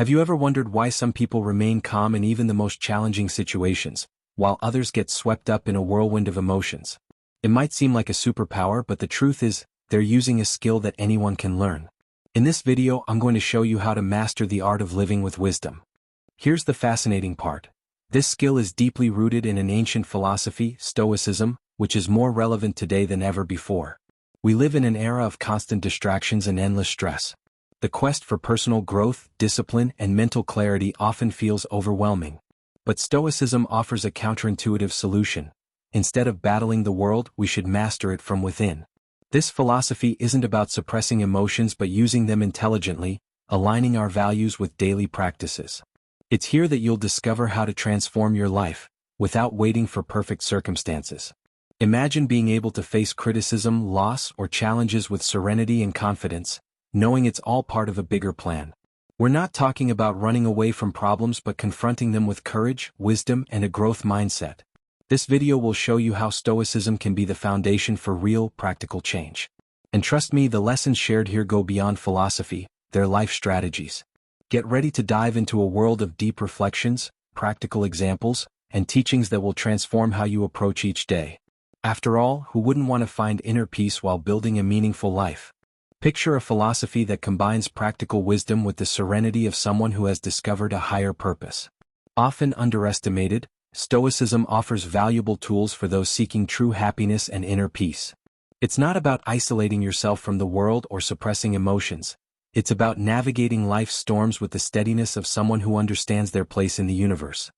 Have you ever wondered why some people remain calm in even the most challenging situations, while others get swept up in a whirlwind of emotions? It might seem like a superpower, but the truth is, they're using a skill that anyone can learn. In this video, I'm going to show you how to master the art of living with wisdom. Here's the fascinating part. This skill is deeply rooted in an ancient philosophy, Stoicism, which is more relevant today than ever before. We live in an era of constant distractions and endless stress. The quest for personal growth, discipline, and mental clarity often feels overwhelming. But Stoicism offers a counterintuitive solution. Instead of battling the world, we should master it from within. This philosophy isn't about suppressing emotions but using them intelligently, aligning our values with daily practices. It's here that you'll discover how to transform your life, without waiting for perfect circumstances. Imagine being able to face criticism, loss, or challenges with serenity and confidence, knowing it's all part of a bigger plan. We're not talking about running away from problems but confronting them with courage, wisdom, and a growth mindset. This video will show you how Stoicism can be the foundation for real, practical change. And trust me, the lessons shared here go beyond philosophy, they're life strategies. Get ready to dive into a world of deep reflections, practical examples, and teachings that will transform how you approach each day. After all, who wouldn't want to find inner peace while building a meaningful life? Picture a philosophy that combines practical wisdom with the serenity of someone who has discovered a higher purpose. Often underestimated, Stoicism offers valuable tools for those seeking true happiness and inner peace. It's not about isolating yourself from the world or suppressing emotions. It's about navigating life's storms with the steadiness of someone who understands their place in the universe.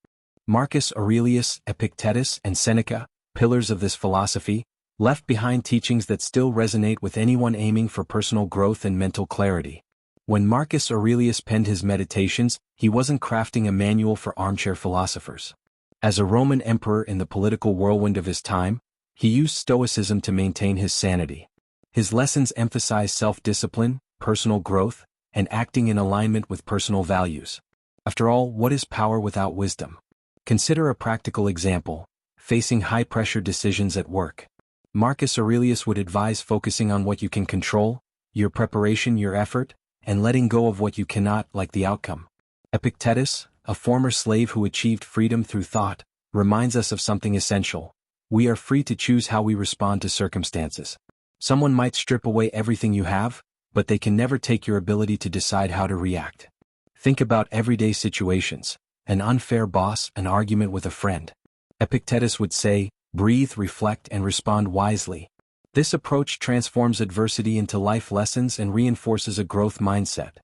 Marcus Aurelius, Epictetus, and Seneca, pillars of this philosophy, left behind teachings that still resonate with anyone aiming for personal growth and mental clarity. When Marcus Aurelius penned his Meditations, he wasn't crafting a manual for armchair philosophers. As a Roman emperor in the political whirlwind of his time, he used Stoicism to maintain his sanity. His lessons emphasize self-discipline, personal growth, and acting in alignment with personal values. After all, what is power without wisdom? Consider a practical example: facing high-pressure decisions at work. Marcus Aurelius would advise focusing on what you can control, your preparation, your effort, and letting go of what you cannot, like the outcome. Epictetus, a former slave who achieved freedom through thought, reminds us of something essential. We are free to choose how we respond to circumstances. Someone might strip away everything you have, but they can never take your ability to decide how to react. Think about everyday situations: an unfair boss, an argument with a friend. Epictetus would say, breathe, reflect, and respond wisely. This approach transforms adversity into life lessons and reinforces a growth mindset.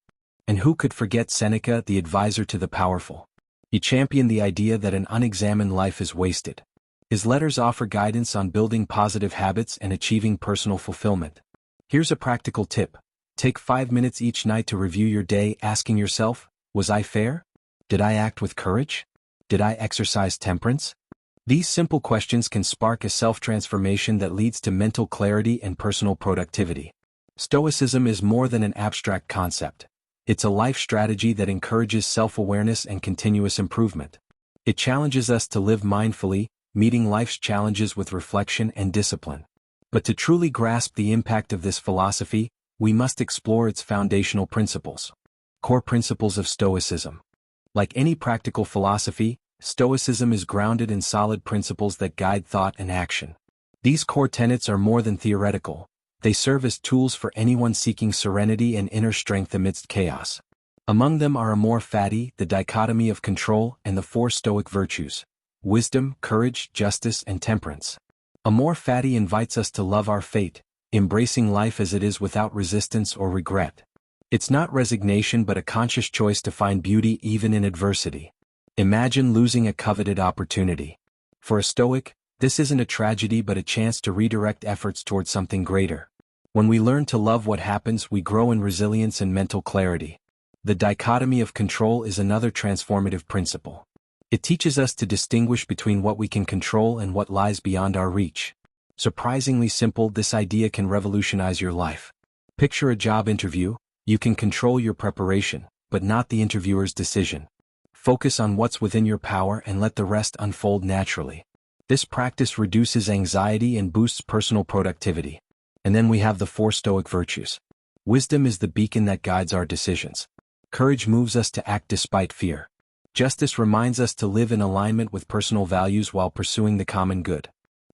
And who could forget Seneca, the advisor to the powerful? He championed the idea that an unexamined life is wasted. His letters offer guidance on building positive habits and achieving personal fulfillment. Here's a practical tip. Take 5 minutes each night to review your day, asking yourself, was I fair? Did I act with courage? Did I exercise temperance? These simple questions can spark a self-transformation that leads to mental clarity and personal productivity. Stoicism is more than an abstract concept. It's a life strategy that encourages self-awareness and continuous improvement. It challenges us to live mindfully, meeting life's challenges with reflection and discipline. But to truly grasp the impact of this philosophy, we must explore its foundational principles. Core principles of Stoicism. Like any practical philosophy, Stoicism is grounded in solid principles that guide thought and action. These core tenets are more than theoretical. They serve as tools for anyone seeking serenity and inner strength amidst chaos. Among them are amor fati, the dichotomy of control, and the 4 Stoic virtues: wisdom, courage, justice, and temperance. Amor fati invites us to love our fate, embracing life as it is without resistance or regret. It's not resignation but a conscious choice to find beauty even in adversity. Imagine losing a coveted opportunity. For a Stoic, this isn't a tragedy but a chance to redirect efforts towards something greater. When we learn to love what happens, we grow in resilience and mental clarity. The dichotomy of control is another transformative principle. It teaches us to distinguish between what we can control and what lies beyond our reach. Surprisingly simple, this idea can revolutionize your life. Picture a job interview. You can control your preparation, but not the interviewer's decision. Focus on what's within your power and let the rest unfold naturally. This practice reduces anxiety and boosts personal productivity. And then we have the 4 Stoic virtues. Wisdom is the beacon that guides our decisions. Courage moves us to act despite fear. Justice reminds us to live in alignment with personal values while pursuing the common good.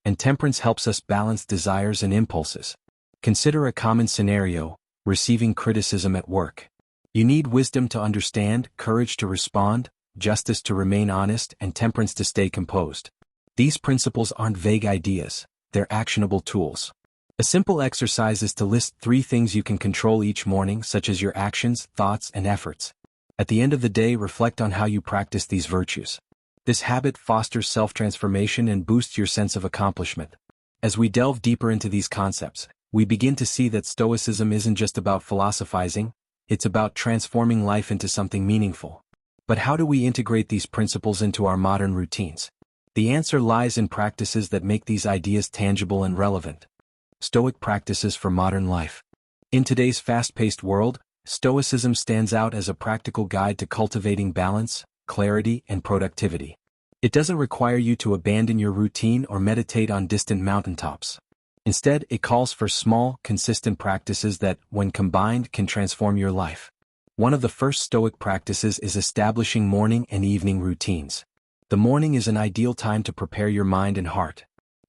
And temperance helps us balance desires and impulses. Consider a common scenario: receiving criticism at work. You need wisdom to understand, courage to respond, justice to remain honest, and temperance to stay composed. These principles aren't vague ideas, they're actionable tools. A simple exercise is to list 3 things you can control each morning, such as your actions, thoughts, and efforts. At the end of the day, reflect on how you practice these virtues. This habit fosters self-transformation and boosts your sense of accomplishment. As we delve deeper into these concepts, we begin to see that Stoicism isn't just about philosophizing, it's about transforming life into something meaningful. But how do we integrate these principles into our modern routines? The answer lies in practices that make these ideas tangible and relevant. Stoic practices for modern life. In today's fast-paced world, Stoicism stands out as a practical guide to cultivating balance, clarity, and productivity. It doesn't require you to abandon your routine or meditate on distant mountaintops. Instead, it calls for small, consistent practices that, when combined, can transform your life. One of the first Stoic practices is establishing morning and evening routines. The morning is an ideal time to prepare your mind and heart.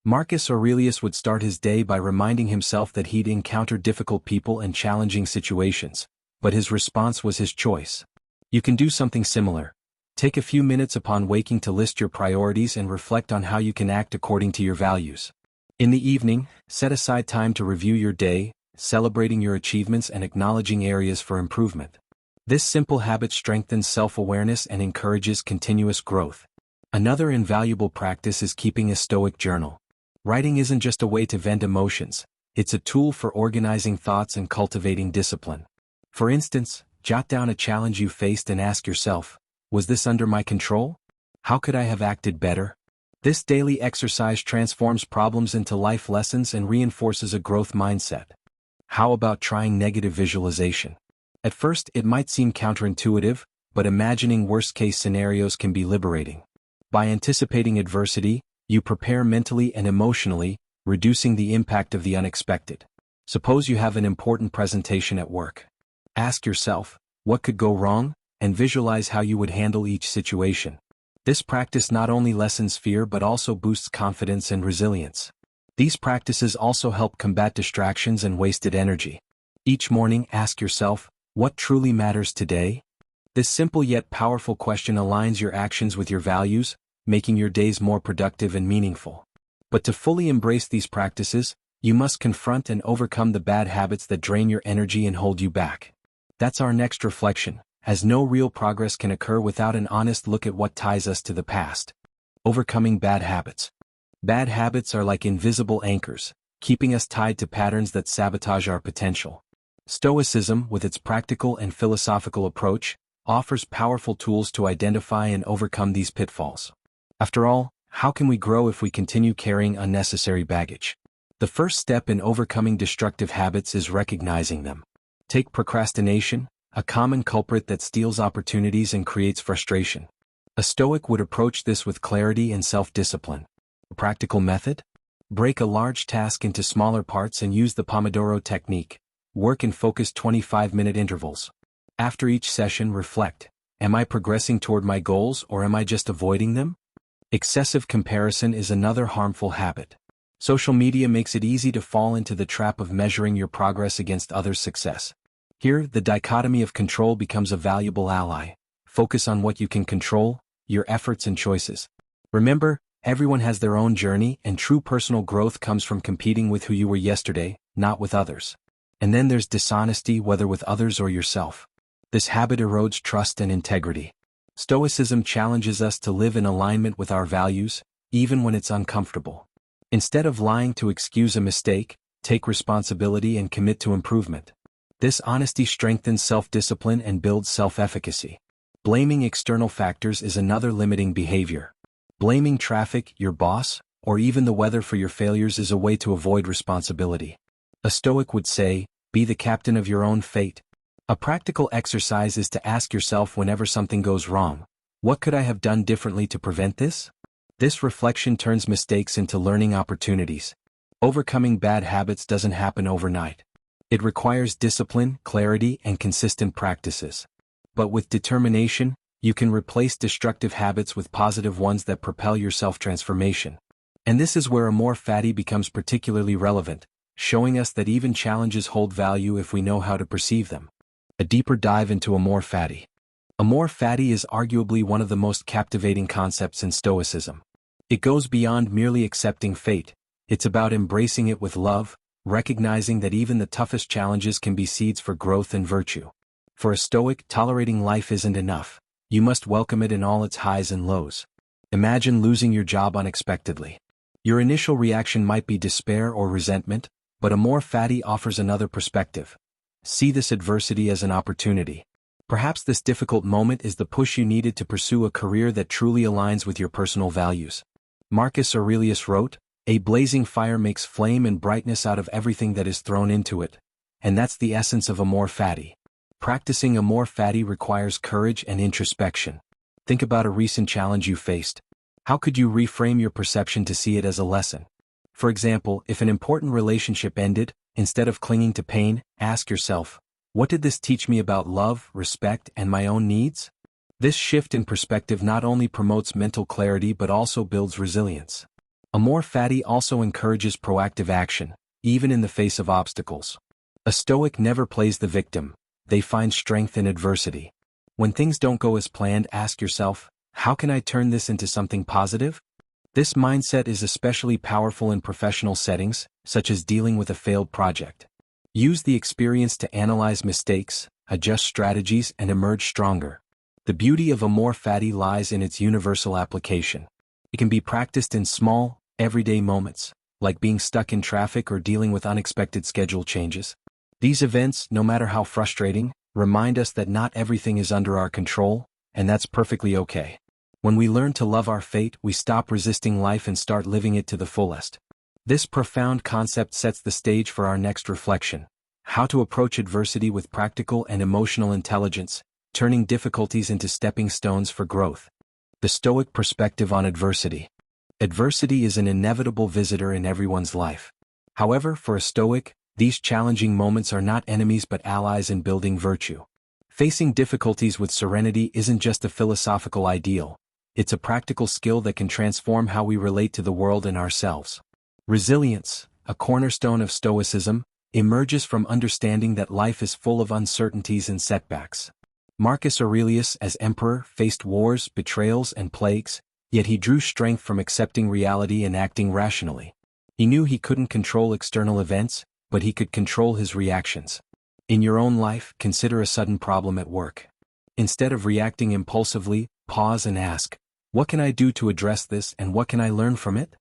Marcus Aurelius would start his day by reminding himself that he'd encounter difficult people and challenging situations, but his response was his choice. You can do something similar. Take a few minutes upon waking to list your priorities and reflect on how you can act according to your values. In the evening, set aside time to review your day, celebrating your achievements and acknowledging areas for improvement. This simple habit strengthens self-awareness and encourages continuous growth. Another invaluable practice is keeping a Stoic journal. Writing isn't just a way to vent emotions, it's a tool for organizing thoughts and cultivating discipline. For instance, jot down a challenge you faced and ask yourself, was this under my control? How could I have acted better? This daily exercise transforms problems into life lessons and reinforces a growth mindset. How about trying negative visualization? At first, it might seem counterintuitive, but imagining worst-case scenarios can be liberating. By anticipating adversity, you prepare mentally and emotionally, reducing the impact of the unexpected. Suppose you have an important presentation at work. Ask yourself, what could go wrong, and visualize how you would handle each situation. This practice not only lessens fear but also boosts confidence and resilience. These practices also help combat distractions and wasted energy. Each morning, ask yourself, what truly matters today? This simple yet powerful question aligns your actions with your values, making your days more productive and meaningful. But to fully embrace these practices, you must confront and overcome the bad habits that drain your energy and hold you back. That's our next reflection, as no real progress can occur without an honest look at what ties us to the past. Overcoming bad habits. Bad habits are like invisible anchors, keeping us tied to patterns that sabotage our potential. Stoicism, with its practical and philosophical approach, offers powerful tools to identify and overcome these pitfalls. After all, how can we grow if we continue carrying unnecessary baggage? The first step in overcoming destructive habits is recognizing them. Take procrastination, a common culprit that steals opportunities and creates frustration. A Stoic would approach this with clarity and self-discipline. A practical method? Break a large task into smaller parts and use the Pomodoro technique. Work in focused 25-minute intervals. After each session, reflect. Am I progressing toward my goals or am I just avoiding them? Excessive comparison is another harmful habit. Social media makes it easy to fall into the trap of measuring your progress against others' success. Here, the dichotomy of control becomes a valuable ally. Focus on what you can control, your efforts and choices. Remember, everyone has their own journey, and true personal growth comes from competing with who you were yesterday, not with others. And then there's dishonesty, whether with others or yourself. This habit erodes trust and integrity. Stoicism challenges us to live in alignment with our values, even when it's uncomfortable. Instead of lying to excuse a mistake, take responsibility and commit to improvement. This honesty strengthens self-discipline and builds self-efficacy. Blaming external factors is another limiting behavior. Blaming traffic, your boss, or even the weather for your failures is a way to avoid responsibility. A Stoic would say, be the captain of your own fate. A practical exercise is to ask yourself whenever something goes wrong, what could I have done differently to prevent this? This reflection turns mistakes into learning opportunities. Overcoming bad habits doesn't happen overnight. It requires discipline, clarity, and consistent practices. But with determination, you can replace destructive habits with positive ones that propel your self-transformation. And this is where amor fati becomes particularly relevant, showing us that even challenges hold value if we know how to perceive them. A deeper dive into amor fati. Amor fati is arguably one of the most captivating concepts in Stoicism. It goes beyond merely accepting fate. It's about embracing it with love, recognizing that even the toughest challenges can be seeds for growth and virtue. For a Stoic, tolerating life isn't enough. You must welcome it in all its highs and lows. Imagine losing your job unexpectedly. Your initial reaction might be despair or resentment, but amor fati offers another perspective. See this adversity as an opportunity. Perhaps this difficult moment is the push you needed to pursue a career that truly aligns with your personal values. Marcus Aurelius wrote, "A blazing fire makes flame and brightness out of everything that is thrown into it." And that's the essence of amor fati. Practicing amor fati requires courage and introspection. Think about a recent challenge you faced. How could you reframe your perception to see it as a lesson? For example, if an important relationship ended, instead of clinging to pain, ask yourself, what did this teach me about love, respect, and my own needs? This shift in perspective not only promotes mental clarity but also builds resilience. Amor fati also encourages proactive action, even in the face of obstacles. A Stoic never plays the victim. They find strength in adversity. When things don't go as planned, ask yourself, how can I turn this into something positive? This mindset is especially powerful in professional settings, such as dealing with a failed project. Use the experience to analyze mistakes, adjust strategies, and emerge stronger. The beauty of amor fati lies in its universal application. It can be practiced in small, everyday moments, like being stuck in traffic or dealing with unexpected schedule changes. These events, no matter how frustrating, remind us that not everything is under our control, and that's perfectly okay. When we learn to love our fate, we stop resisting life and start living it to the fullest. This profound concept sets the stage for our next reflection: how to approach adversity with practical and emotional intelligence, turning difficulties into stepping stones for growth. The Stoic perspective on adversity. Adversity is an inevitable visitor in everyone's life. However, for a Stoic, these challenging moments are not enemies but allies in building virtue. Facing difficulties with serenity isn't just a philosophical ideal. It's a practical skill that can transform how we relate to the world and ourselves. Resilience, a cornerstone of Stoicism, emerges from understanding that life is full of uncertainties and setbacks. Marcus Aurelius, as emperor, faced wars, betrayals, and plagues, yet he drew strength from accepting reality and acting rationally. He knew he couldn't control external events, but he could control his reactions. In your own life, consider a sudden problem at work. Instead of reacting impulsively, pause and ask, what can I do to address this and what can I learn from it?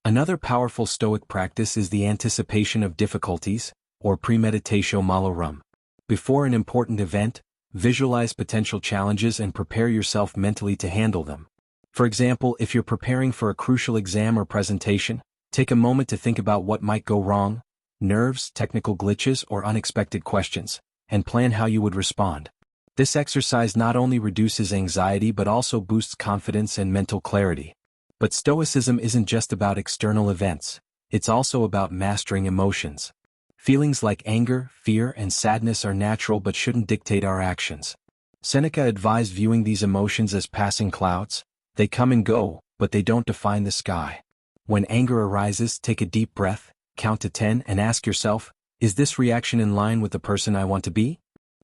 Another powerful Stoic practice is the anticipation of difficulties, or premeditatio malorum. Before an important event, visualize potential challenges and prepare yourself mentally to handle them. For example, if you're preparing for a crucial exam or presentation, take a moment to think about what might go wrong, nerves, technical glitches, or unexpected questions, and plan how you would respond. This exercise not only reduces anxiety but also boosts confidence and mental clarity. But Stoicism isn't just about external events, it's also about mastering emotions. Feelings like anger, fear, and sadness are natural but shouldn't dictate our actions. Seneca advised viewing these emotions as passing clouds. They come and go, but they don't define the sky. When anger arises, take a deep breath, count to 10, and ask yourself, is this reaction in line with the person I want to be?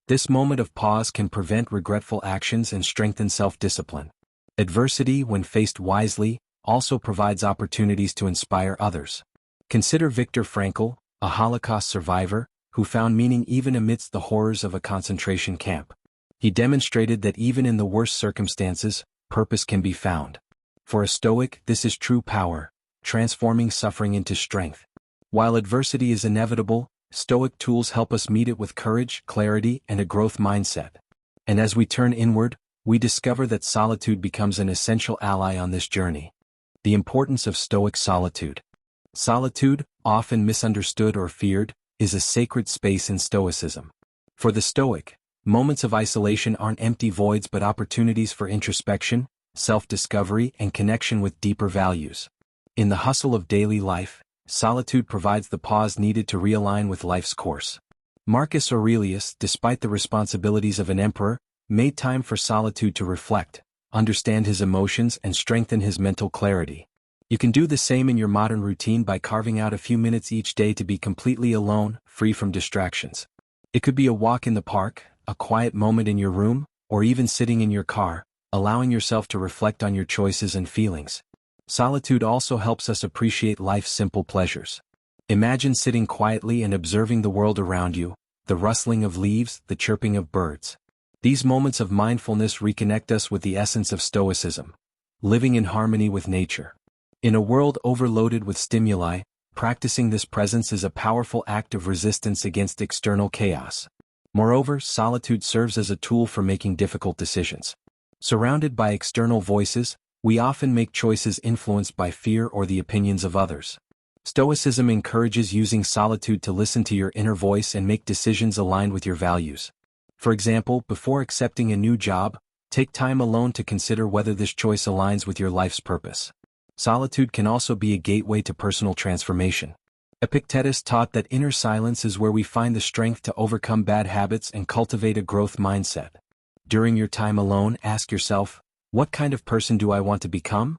This moment of pause can prevent regretful actions and strengthen self-discipline. Adversity, when faced wisely, also provides opportunities to inspire others. Consider Viktor Frankl, a Holocaust survivor, who found meaning even amidst the horrors of a concentration camp. He demonstrated that even in the worst circumstances, purpose can be found. For a Stoic, this is true power, transforming suffering into strength. While adversity is inevitable, Stoic tools help us meet it with courage, clarity, and a growth mindset. And as we turn inward, we discover that solitude becomes an essential ally on this journey. The importance of Stoic solitude. Solitude, often misunderstood or feared, is a sacred space in Stoicism. For the Stoic, moments of isolation aren't empty voids but opportunities for introspection, self-discovery, and connection with deeper values. In the hustle of daily life, solitude provides the pause needed to realign with life's course. Marcus Aurelius, despite the responsibilities of an emperor, made time for solitude to reflect, understand his emotions and strengthen his mental clarity. You can do the same in your modern routine by carving out a few minutes each day to be completely alone, free from distractions. It could be a walk in the park, a quiet moment in your room, or even sitting in your car, allowing yourself to reflect on your choices and feelings. Solitude also helps us appreciate life's simple pleasures. Imagine sitting quietly and observing the world around you, the rustling of leaves, the chirping of birds. These moments of mindfulness reconnect us with the essence of Stoicism, living in harmony with nature. In a world overloaded with stimuli, practicing this presence is a powerful act of resistance against external chaos. Moreover, solitude serves as a tool for making difficult decisions. Surrounded by external voices, we often make choices influenced by fear or the opinions of others. Stoicism encourages using solitude to listen to your inner voice and make decisions aligned with your values. For example, before accepting a new job, take time alone to consider whether this choice aligns with your life's purpose. Solitude can also be a gateway to personal transformation. Epictetus taught that inner silence is where we find the strength to overcome bad habits and cultivate a growth mindset. During your time alone, ask yourself, what kind of person do I want to become?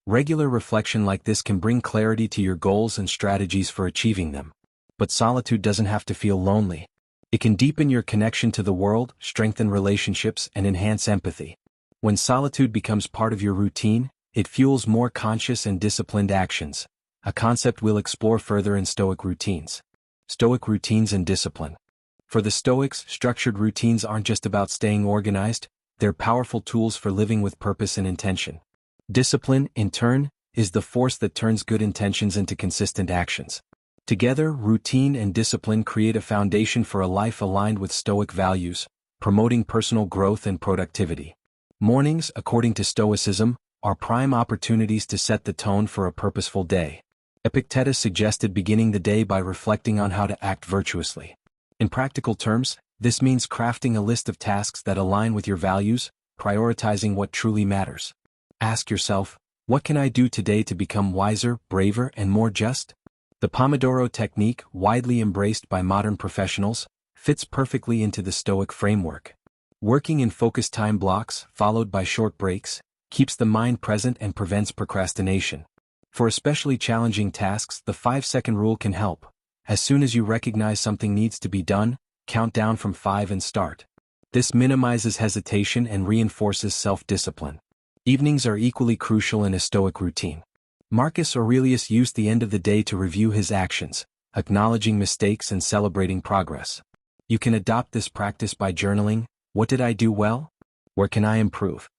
Regular reflection like this can bring clarity to your goals and strategies for achieving them. But solitude doesn't have to feel lonely. It can deepen your connection to the world, strengthen relationships, and enhance empathy. When solitude becomes part of your routine, it fuels more conscious and disciplined actions, a concept we'll explore further in Stoic routines. Stoic routines and discipline. For the Stoics, structured routines aren't just about staying organized, they're powerful tools for living with purpose and intention. Discipline, in turn, is the force that turns good intentions into consistent actions. Together, routine and discipline create a foundation for a life aligned with Stoic values, promoting personal growth and productivity. Mornings, according to Stoicism, are prime opportunities to set the tone for a purposeful day. Epictetus suggested beginning the day by reflecting on how to act virtuously. In practical terms, this means crafting a list of tasks that align with your values, prioritizing what truly matters. Ask yourself, what can I do today to become wiser, braver, and more just? The Pomodoro technique, widely embraced by modern professionals, fits perfectly into the Stoic framework. Working in focused time blocks, followed by short breaks, keeps the mind present and prevents procrastination. For especially challenging tasks, the 5-second rule can help. As soon as you recognize something needs to be done, count down from 5 and start. This minimizes hesitation and reinforces self-discipline. Evenings are equally crucial in a Stoic routine. Marcus Aurelius used the end of the day to review his actions, acknowledging mistakes and celebrating progress. You can adopt this practice by journaling, what did I do well? Where can I improve?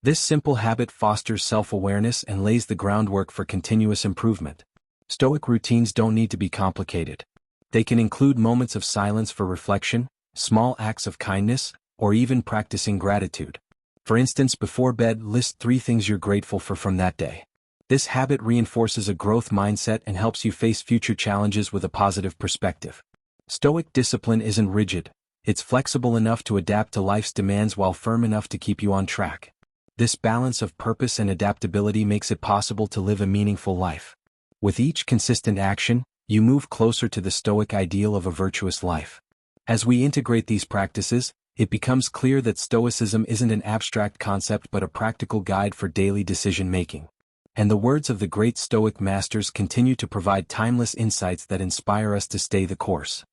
This simple habit fosters self-awareness and lays the groundwork for continuous improvement. Stoic routines don't need to be complicated. They can include moments of silence for reflection, small acts of kindness, or even practicing gratitude. For instance, before bed, list 3 things you're grateful for from that day. This habit reinforces a growth mindset and helps you face future challenges with a positive perspective. Stoic discipline isn't rigid. It's flexible enough to adapt to life's demands while firm enough to keep you on track. This balance of purpose and adaptability makes it possible to live a meaningful life. With each consistent action, you move closer to the Stoic ideal of a virtuous life. As we integrate these practices, it becomes clear that Stoicism isn't an abstract concept but a practical guide for daily decision-making. And the words of the great Stoic masters continue to provide timeless insights that inspire us to stay the course.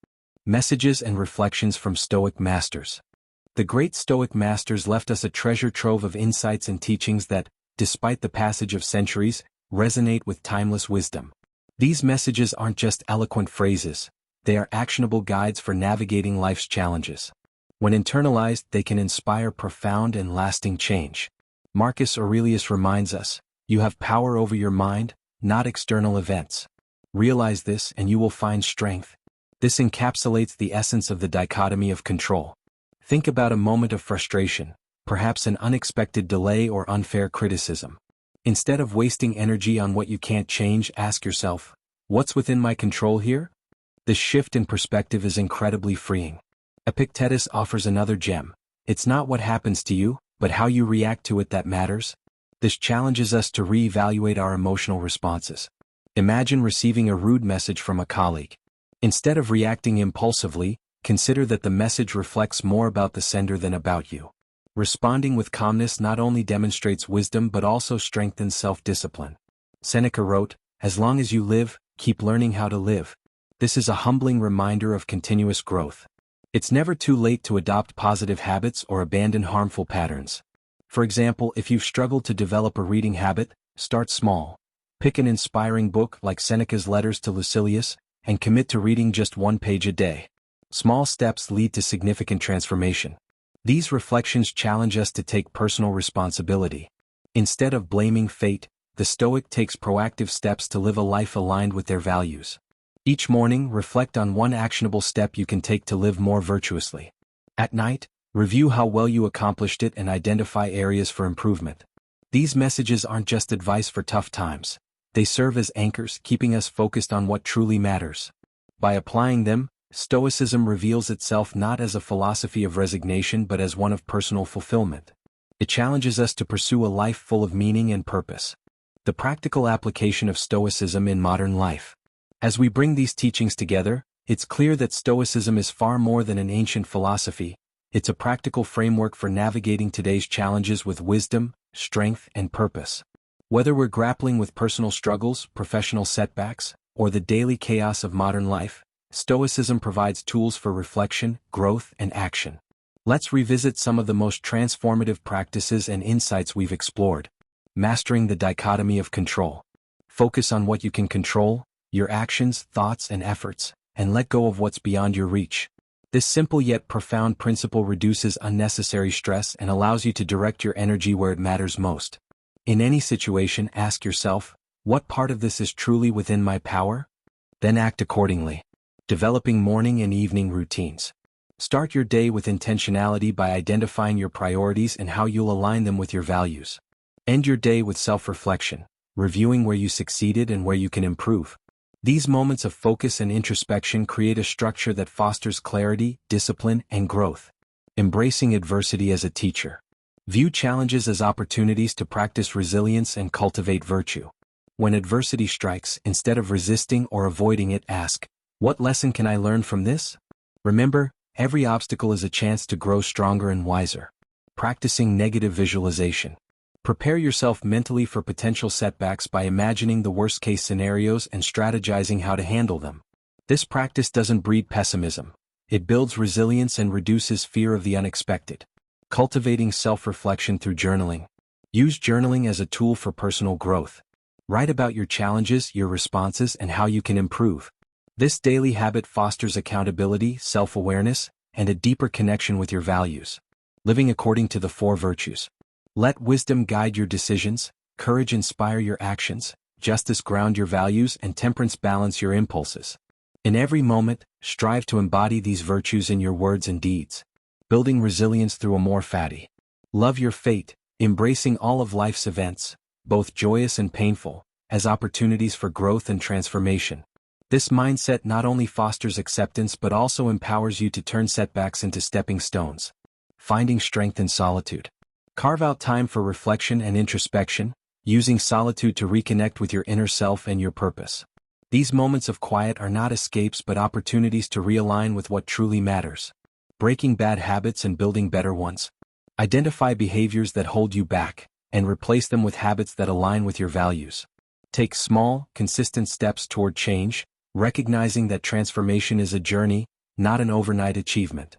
Messages and reflections from Stoic masters. The great Stoic masters left us a treasure trove of insights and teachings that, despite the passage of centuries, resonate with timeless wisdom. These messages aren't just eloquent phrases, they are actionable guides for navigating life's challenges. When internalized, they can inspire profound and lasting change. Marcus Aurelius reminds us, you have power over your mind, not external events. Realize this and you will find strength. This encapsulates the essence of the dichotomy of control. Think about a moment of frustration, perhaps an unexpected delay or unfair criticism. Instead of wasting energy on what you can't change, ask yourself, what's within my control here? This shift in perspective is incredibly freeing. Epictetus offers another gem. It's not what happens to you, but how you react to it that matters. This challenges us to reevaluate our emotional responses. Imagine receiving a rude message from a colleague. Instead of reacting impulsively, consider that the message reflects more about the sender than about you. Responding with calmness not only demonstrates wisdom but also strengthens self-discipline. Seneca wrote, "As long as you live, keep learning how to live." This is a humbling reminder of continuous growth. It's never too late to adopt positive habits or abandon harmful patterns. For example, if you've struggled to develop a reading habit, start small. Pick an inspiring book like Seneca's Letters to Lucilius, and commit to reading just 1 page a day. Small steps lead to significant transformation. These reflections challenge us to take personal responsibility. Instead of blaming fate, the Stoic takes proactive steps to live a life aligned with their values. Each morning, reflect on one actionable step you can take to live more virtuously. At night, review how well you accomplished it and identify areas for improvement. These messages aren't just advice for tough times. They serve as anchors, keeping us focused on what truly matters. By applying them, Stoicism reveals itself not as a philosophy of resignation but as one of personal fulfillment. It challenges us to pursue a life full of meaning and purpose. The practical application of Stoicism in modern life. As we bring these teachings together, it's clear that Stoicism is far more than an ancient philosophy. It's a practical framework for navigating today's challenges with wisdom, strength, and purpose. Whether we're grappling with personal struggles, professional setbacks, or the daily chaos of modern life, Stoicism provides tools for reflection, growth, and action. Let's revisit some of the most transformative practices and insights we've explored. Mastering the dichotomy of control. Focus on what you can control, your actions, thoughts, and efforts, and let go of what's beyond your reach. This simple yet profound principle reduces unnecessary stress and allows you to direct your energy where it matters most. In any situation, ask yourself, what part of this is truly within my power? Then act accordingly. Developing morning and evening routines. Start your day with intentionality by identifying your priorities and how you'll align them with your values. End your day with self-reflection, reviewing where you succeeded and where you can improve. These moments of focus and introspection create a structure that fosters clarity, discipline, and growth. Embracing adversity as a teacher. View challenges as opportunities to practice resilience and cultivate virtue. When adversity strikes, instead of resisting or avoiding it, ask, what lesson can I learn from this? Remember, every obstacle is a chance to grow stronger and wiser. Practicing negative visualization. Prepare yourself mentally for potential setbacks by imagining the worst-case scenarios and strategizing how to handle them. This practice doesn't breed pessimism. It builds resilience and reduces fear of the unexpected. Cultivating self-reflection through journaling. Use journaling as a tool for personal growth. Write about your challenges, your responses, and how you can improve. This daily habit fosters accountability, self-awareness, and a deeper connection with your values. Living according to the 4 virtues. Let wisdom guide your decisions, courage inspire your actions, justice ground your values, and temperance balance your impulses. In every moment, strive to embody these virtues in your words and deeds. Building resilience through amor fati. Love your fate, embracing all of life's events, both joyous and painful, as opportunities for growth and transformation. This mindset not only fosters acceptance but also empowers you to turn setbacks into stepping stones. Finding strength in solitude. Carve out time for reflection and introspection, using solitude to reconnect with your inner self and your purpose. These moments of quiet are not escapes but opportunities to realign with what truly matters. Breaking bad habits and building better ones. Identify behaviors that hold you back, and replace them with habits that align with your values. Take small, consistent steps toward change, recognizing that transformation is a journey, not an overnight achievement.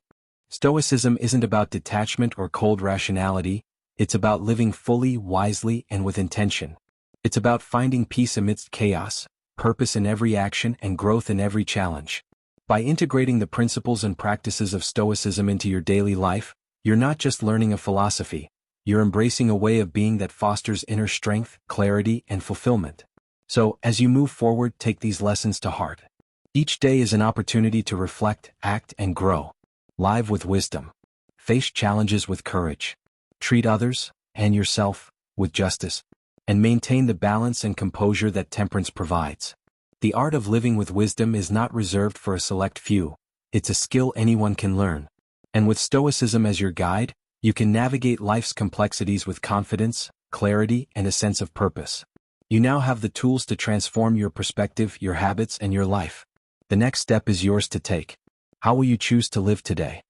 Stoicism isn't about detachment or cold rationality. It's about living fully, wisely, and with intention. It's about finding peace amidst chaos, purpose in every action, and growth in every challenge. By integrating the principles and practices of Stoicism into your daily life, you're not just learning a philosophy, you're embracing a way of being that fosters inner strength, clarity, and fulfillment. So, as you move forward, take these lessons to heart. Each day is an opportunity to reflect, act, and grow. Live with wisdom. Face challenges with courage. Treat others, and yourself, with justice, and maintain the balance and composure that temperance provides. The art of living with wisdom is not reserved for a select few. It's a skill anyone can learn. And with Stoicism as your guide, you can navigate life's complexities with confidence, clarity, and a sense of purpose. You now have the tools to transform your perspective, your habits, and your life. The next step is yours to take. How will you choose to live today?